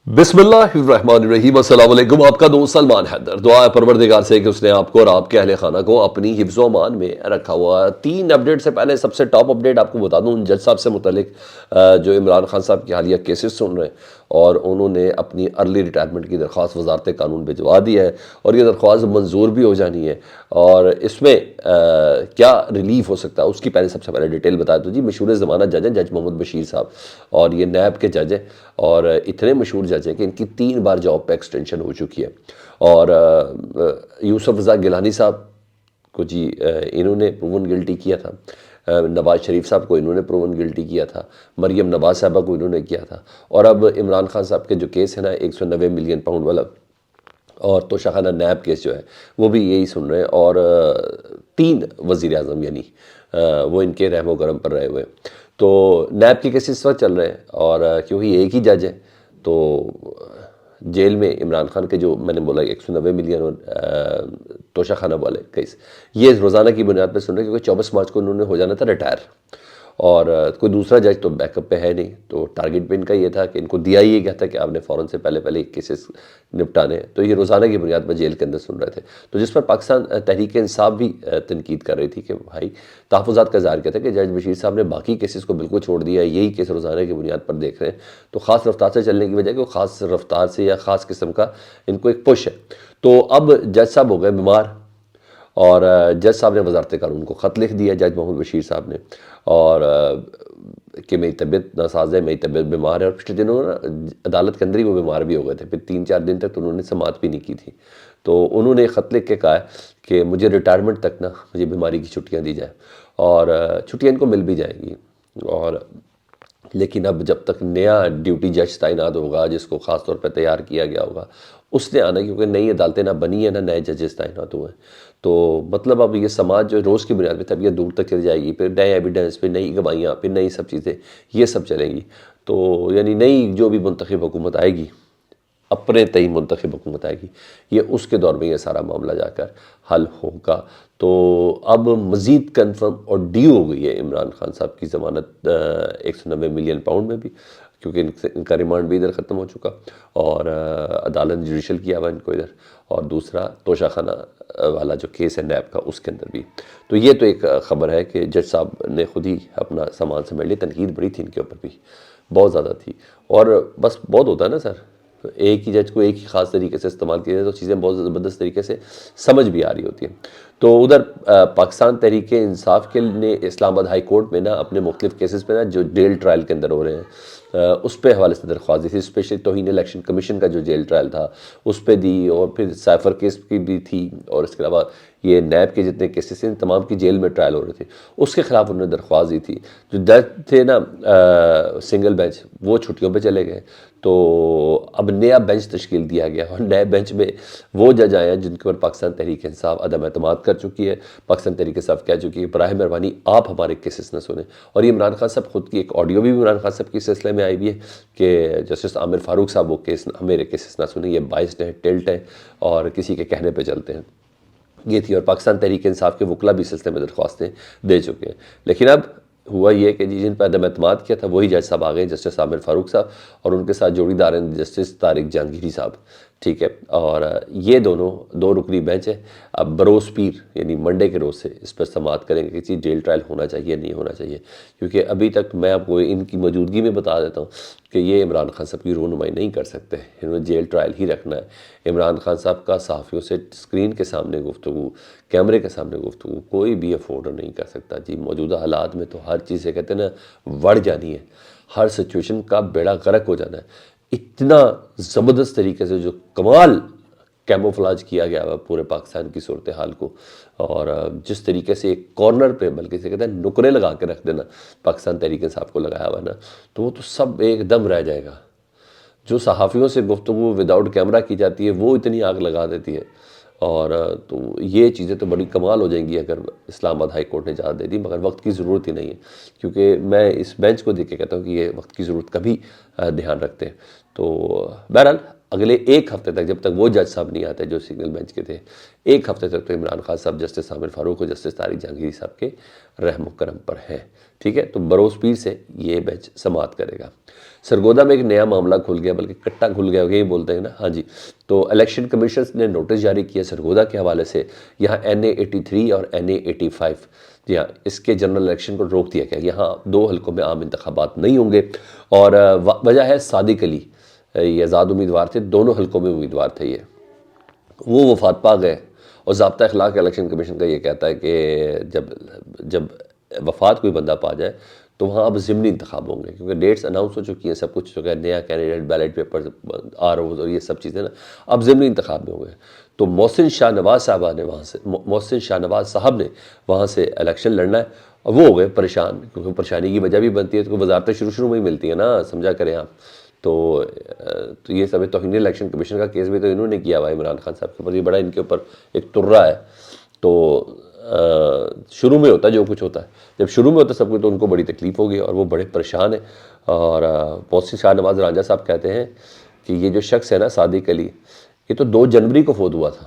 बिस्मिल्लाहिर्रहमानिर्रहीम। अस्सलाम वालेकुम। आपका दोस्त सलमान हैदर। दुआ है परवरदिगार से कि उसने आपको और आपके अहले खाना को अपनी हिफ्ज़ व अमान में रखा हुआ है। 3 अपडेट से पहले सबसे टॉप अपडेट आपको बता दूं जज साहब से मुतलिक, जो इमरान खान साहब की हालिया केसेस सुन रहे हैं और उन्होंने अपनी अर्ली रिटायरमेंट की दरख्वास्त वजारत कानून भिजवा दी है और ये दरख्वास्त मंजूर भी हो जानी है। और इसमें क्या रिलीफ हो सकता है उसकी सबसे पहले डिटेल बता दो जी। मशहूर ज़माना जज हैं जज मोहम्मद बशीर साहब, और ये नैब के जज हैं और इतने मशहूर जज हैं कि इनकी 3 बार जॉब पे एक्सटेंशन हो चुकी है। और यूसुफ रज़ा गिलानी साहब को जी इन्होंने प्रूवन गिल्टी किया था, नवाज शरीफ साहब को इन्होंने प्रूवन गिल्टी किया था, मरियम नवाज साहबा को इन्होंने किया था, और अब इमरान खान साहब के जो केस है ना 190 मिलियन पाउंड वाला, और तोशाखाना नैब केस जो है वो भी यही सुन रहे हैं। और 3 वज़ीर आज़म यानी वो इनके रहमो करम पर रहे हुए। तो नैब के केसेस इस वक्त चल रहे हैं और क्योंकि एक ही जज है तो जेल में इमरान खान के जो मैंने बोला 190 मिलियन और तोशाखाना वाले केस ये रोज़ाना की बुनियाद पर सुन रहे हैं, क्योंकि 24 मार्च को उन्होंने हो जाना था रिटायर और कोई दूसरा जज तो बैकअप पे है नहीं। तो टारगेट पे इनका ये था कि इनको दिया ही क्या था कि आपने फ़ौरन से पहले केसेस निपटाने, तो ये रोज़ाना की बुनियाद पर जेल के अंदर सुन रहे थे। तो जिस पर पाकिस्तान तहरीक इंसाफ भी तनकीद कर रही थी कि भाई तहफ़्फ़ुज़ात का इज़हार किया था कि जज बशीर साहब ने बाकी केसेस को बिल्कुल छोड़ दिया, यही केस रोज़ाना की बुनियाद पर देख रहे हैं। तो ख़ास रफ्तार से चलने की वजह कि वो ख़ास रफ्तार से या ख़ास किस्म का इनको एक पुश है। तो अब जज साहब हो गए बीमार और जज साहब ने वजारत कानून को ख़त लिख दिया जज मोहम्मद बशीर साहब ने, और कि मेरी तबीयत नासाज है, मेरी तबीयत बीमार है। और पिछले दिनों ना अदालत के अंदर ही वो बीमार भी हो गए थे, फिर 3-4 दिन तक तो उन्होंने समाअत भी नहीं की थी। तो उन्होंने ख़त लिख के कहा है कि मुझे रिटायरमेंट तक ना मुझे बीमारी की छुट्टियाँ दी जाए, और छुट्टियाँ इनको मिल भी जाएंगी। और लेकिन अब जब तक नया ड्यूटी जज तैनात होगा जिसको ख़ास तौर पर तैयार किया गया होगा उसने आना, क्योंकि नई अदालतें ना बनी है ना नए जजेस तैनात हुए हैं। तो मतलब अब ये समाज जो रोज़ की बुनियाद पर तबीयत दूर तक चली जाएगी, फिर नए एविडेंस, फिर नई गवाहियाँ, फिर नई सब चीज़ें, ये सब चलेंगी। तो यानी नई जो भी मुंतखब हुकूमत आएगी, अपने तय मुंतखब हुकूमत आएगी, ये उसके दौर में ये सारा मामला जाकर हल होगा। तो अब मज़ीद कन्फर्म और ड्यू हो गई है इमरान खान साहब की ज़मानत 190 मिलियन पाउंड में भी, क्योंकि इनका रिमांड भी इधर ख़त्म हो चुका और अदालत ने जुडिशल किया हुआ इनको इधर, और दूसरा तोशाखाना वाला जो केस है नैब का उसके अंदर भी। तो ये तो एक ख़बर है कि जज साहब ने खुद ही अपना सामान समेट लिया। तनकीद बड़ी थी इनके ऊपर भी, बहुत ज़्यादा थी, और बस बहुत होता है ना सर, एक ही जज को एक ही ख़ास तरीके से इस्तेमाल किया जाए तो चीज़ें बहुत ज़बरदस्त तरीके से समझ भी आ रही होती हैं। तो उधर पाकिस्तान तहरीक इंसाफ के ने इस्लामाबाद हाई कोर्ट में ना अपने मुख्तलिफ केसेस पे ना जो जेल ट्रायल के अंदर हो रहे हैं उस पे हवाले से दरख्वास्त दी थी। स्पेशली तौहीन इलेक्शन कमीशन का जो जेल ट्रायल था उस पर दी, और फिर साइफर केस की भी थी, और इसके अलावा ये नैब के जितने केसेस इन तमाम की जेल में ट्रायल हो रहे थे उसके ख़िलाफ़ उन्होंने दरख्वास्त दी थी। जो जज थे ना सिंगल बेंच वो छुट्टियों पे चले गए, तो अब नया बेंच तश्कील दिया गया और नए बेंच में वो जज आए हैं जिनके ऊपर पाकिस्तान तहरीक इंसाफ अदम एतमाद कर चुकी है। पाकिस्तान तहरीक इंसाफ कह चुकी है बराह मेहरबानी आप हमारे केसेस न सुने। और ये इमरान खान साहब खुद की एक ऑडियो भी इमरान खान साहब के सिलसिले में आई भी है कि जस्टिस आमिर फारूक साहब वो केस मेरे केसेस ना सुने, ये बाइस्ड हैं, टिल्ट हैं और किसी के कहने पर चलते हैं, ये थी। और पाकिस्तान तहरीक इंसाफ के वकला भी सिलसिले में दरख्वास्तें दे चुके हैं। लेकिन अब हुआ ये कि जिन पर अदम एतमाद किया था वही जज साहब आ गए, जस्टिस आमिर फारूक साहब, और उनके साथ जोड़ीदार हैं जस्टिस तारिक जहांगीरी साहब, ठीक है। और ये दोनों 2 रुकनी बेंच है। अब बरोज़ पीर यानी मंडे के रोज़ से इस पर समाअत करेंगे कि चीज़ जेल ट्रायल होना चाहिए नहीं होना चाहिए, क्योंकि अभी तक मैं आपको इनकी मौजूदगी में बता देता हूँ कि ये इमरान खान साहब की रहनुमाई नहीं कर सकते, इन्होंने जेल ट्रायल ही रखना है। इमरान खान साहब का सहाफ़ियों से स्क्रीन के सामने गुफ्तगू, कैमरे के सामने गुफ्तगू कोई भी अफोर्ड नहीं कर सकता जी। मौजूदा हालात में तो हर चीज़ से कहते हैं ना बढ़ जानी है, हर सिचुएशन का बेड़ा गर्क हो जाना है। इतना ज़बरदस्त तरीके से जो कमाल कैमोफ्लाज किया गया है पूरे पाकिस्तान की सूरत हाल को, और जिस तरीके से एक कॉर्नर पे बल्कि से कहते हैं नुकरे लगा के रख देना पाकिस्तान तहरीक इंसाफ को लगाया हुआ ना, तो वो तो सब एकदम रह जाएगा। जो सहाफ़ियों से गुफ्तगू विदाउट कैमरा की जाती है वो इतनी आग लगा देती है, और तो ये चीज़ें तो बड़ी कमाल हो जाएंगी अगर इस्लामाबाद हाई कोर्ट ने इजाज़त दे दी, मगर वक्त की ज़रूरत ही नहीं है, क्योंकि मैं इस बेंच को देख के कहता हूँ कि ये वक्त की ज़रूरत का भी ध्यान रखते हैं। तो बहरहाल اگلے ایک ہفتے تک، جب تک وہ جج صاحب نہیں آتے جو سنگل بینچ کے تھے، ایک ہفتے تک تو عمران خان صاحب جسٹس عامر فاروق اور جسٹس طارق جہانگیری صاحب کے رحم و کرم پر ہیں، ٹھیک ہے؟ تو بروز پیر سے یہ بینچ سماعت کرے گا۔ سرگودا میں ایک نیا معاملہ کھل گیا، بلکہ کٹا کھل گیا، یہی بولتے ہیں نا، ہاں جی۔ تو الیکشن کمیشن نے نوٹس جاری کیا سرگودا کے حوالے سے، یہاں NA 83 اور NA 85، جی ہاں، اس کے جنرل الیکشن کو روک دیا گیا، یہاں 2 حلقوں میں عام انتخابات نہیں ہوں گے، اور وجہ ہے صادق علی، یہ آزاد امیدوار تھے، دونوں حلقوں میں امیدوار تھے، یہ وہ وفات پا گئے، اور ضابطہ اخلاق الیکشن کمیشن کا یہ کہتا ہے کہ جب وفات کوئی بندہ پا جائے تو وہاں اب ضمنی انتخاب ہوں گے، کیونکہ ڈیٹس اناؤنس ہو چکی ہیں، سب کچھ ہو گیا، نیا کینڈیڈیٹ، بیلٹ پیپر، ROs اور یہ سب چیزیں نا، اب ضمنی انتخاب میں ہوں گے۔ تو محسن شاہ نواز صاحب نے وہاں سے الیکشن لڑنا ہے، اور وہ ہو گئے پریشان، کیونکہ پریشانی کی وجہ بھی بنتی ہے، تو وزارتیں شروع میں ہی ملتی ہیں نا، سمجھا کریں آپ۔ تو یہ سب توہین الیکشن کمیشن کا کیس بھی تو انہوں نے کیا ہوا ہے عمران خان صاحب کے اوپر، یہ بڑا ان کے اوپر ایک ترہ ہے۔ تو شروع میں ہوتا ہے جو کچھ ہوتا ہے، جب شروع میں ہوتا ہے سب کچھ، تو ان کو بڑی تکلیف ہوگی اور وہ بڑے پریشان ہیں۔ اور محسن شاہ نواز رانجھا صاحب کہتے ہیں کہ یہ جو شخص ہے نا صادق علی، یہ تو 2 جنوری کو فوت ہوا تھا،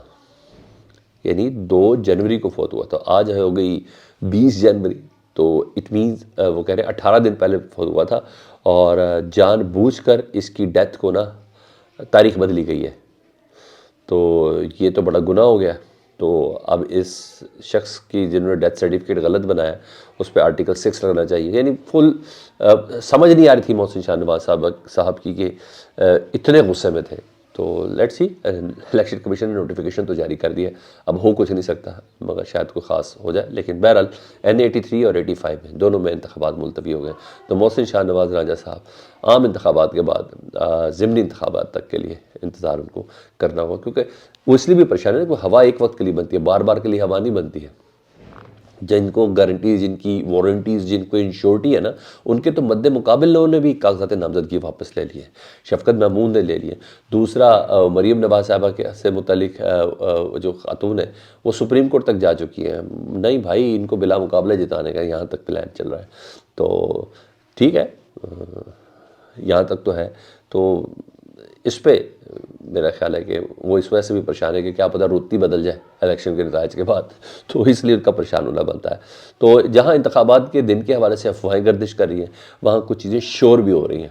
یعنی 2 جنوری کو فوت ہوا تھا، آج ہو گئی 20 جنوری، تو اٹ مینز وہ کہہ رہے ہیں 18 دن پہلے فوت ہوا تھا، اور جان بوجھ کر اس کی ڈیتھ کو نا تاریخ بدلی گئی ہے، تو یہ تو بڑا گناہ ہو گیا۔ تو اب اس شخص کی جنہوں نے ڈیتھ سرٹیفکیٹ غلط بنایا، اس پہ آرٹیکل 6 لگنا چاہیے، یعنی فل سمجھ نہیں آ رہی تھی محسن شاہ نواز صاحب کی کہ اتنے غصے میں تھے۔ تو لیٹس سی، الیکشن کمیشن نے نوٹیفیکیشن تو جاری کر دیا، اب ہو کچھ نہیں سکتا، مگر شاید کوئی خاص ہو جائے، لیکن بہرحال NA 83 اور 85 میں دونوں میں انتخابات ملتوی ہو گئے، تو محسن شاہ نواز رانجھا صاحب عام انتخابات کے بعد ضمنی انتخابات تک کے لیے انتظار ان کو کرنا ہوگا، کیونکہ وہ اس لیے بھی پریشان ہے کہ ہوا ایک وقت کے لیے بنتی ہے، بار بار کے لیے ہوا نہیں بنتی ہے۔ جن کو گارنٹیز، جن کی وارنٹیز، جن کو انشورٹی ہے نا، ان کے تو مد مقابل لوگوں نے بھی کاغذات نامزدگی واپس لے لیے، شفقت محمود نے لے لیے۔ دوسرا مریم نواز صاحبہ سے متعلق جو خاتون ہے، وہ سپریم کورٹ تک جا چکی ہیں، نہیں بھائی ان کو بلا مقابلہ جتانے کا یہاں تک پلان چل رہا ہے، تو ٹھیک ہے، یہاں تک تو ہے۔ تو اس پہ میرا خیال ہے کہ وہ اس وجہ سے بھی پریشان ہے کہ کیا پتہ روتی بدل جائے الیکشن کے نتائج کے بعد، تو اس لیے ان کا پریشان ہونا بنتا ہے۔ تو جہاں انتخابات کے دن کے حوالے سے افواہیں گردش کر رہی ہیں، وہاں کچھ چیزیں شور بھی ہو رہی ہیں،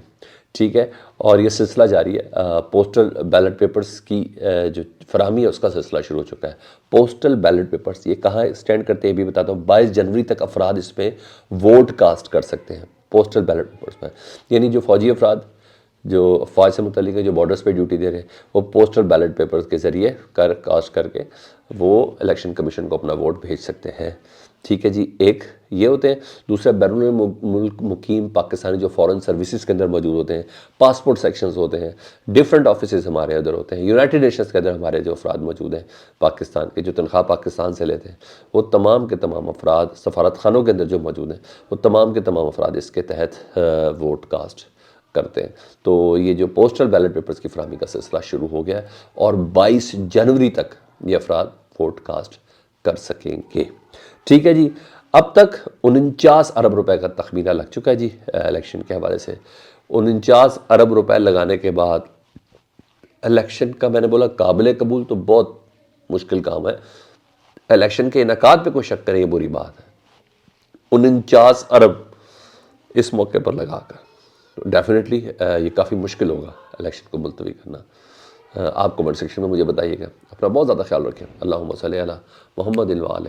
ٹھیک ہے، اور یہ سلسلہ جاری ہے۔ پوسٹل بیلٹ پیپرز کی جو فراہمی ہے اس کا سلسلہ شروع ہو چکا ہے۔ پوسٹل بیلٹ پیپرز یہ کہاں اسٹینڈ کرتے ہیں یہ بھی بتاتا ہوں۔ 22 جنوری تک افراد اس میں ووٹ کاسٹ کر سکتے ہیں پوسٹل بیلٹ پیپرز میں، یعنی جو فوجی افراد جو فوج سے متعلق ہے، جو بارڈرز پہ ڈیوٹی دے رہے ہیں، وہ پوسٹل بیلٹ پیپرز کے ذریعے کاسٹ کر کے وہ الیکشن کمیشن کو اپنا ووٹ بھیج سکتے ہیں، ٹھیک ہے جی۔ ایک یہ ہوتے ہیں، دوسرا بیرون ملک مقیم پاکستانی جو فورن سروسز کے اندر موجود ہوتے ہیں، پاسپورٹ سیکشنز ہوتے ہیں، ڈیفرنٹ آفیسز ہمارے ادھر ہوتے ہیں، یونائٹڈ نیشنز کے اندر ہمارے جو افراد موجود ہیں پاکستان کے، جو تنخواہ پاکستان سے لیتے ہیں، وہ تمام کے تمام افراد سفارت خانوں کے اندر جو موجود ہیں، وہ تمام کے تمام افراد اس کے تحت ووٹ کاسٹ کرتے ہیں۔ تو یہ جو پوسٹل بیلٹ پیپرز کی فراہمی کا سلسلہ شروع ہو گیا ہے، اور 22 جنوری تک یہ افراد ووٹ کاسٹ کر سکیں گے، ٹھیک ہے جی۔ اب تک 49 ارب روپے کا تخمینہ لگ چکا ہے جی الیکشن کے حوالے سے۔ 49 ارب روپے لگانے کے بعد الیکشن کا، میں نے بولا قابل قبول تو بہت مشکل کام ہے، الیکشن کے انعقاد پہ کوئی شک کریں یہ بری بات ہے۔ 49 ارب اس موقع پر لگا کر ڈیفینیٹلی یہ کافی مشکل ہوگا الیکشن کو ملتوی کرنا۔ آپ کمنٹ سیکشن میں مجھے بتائیے گا۔ اپنا بہت زیادہ خیال رکھیں۔ اللہم صلی علی محمد و آل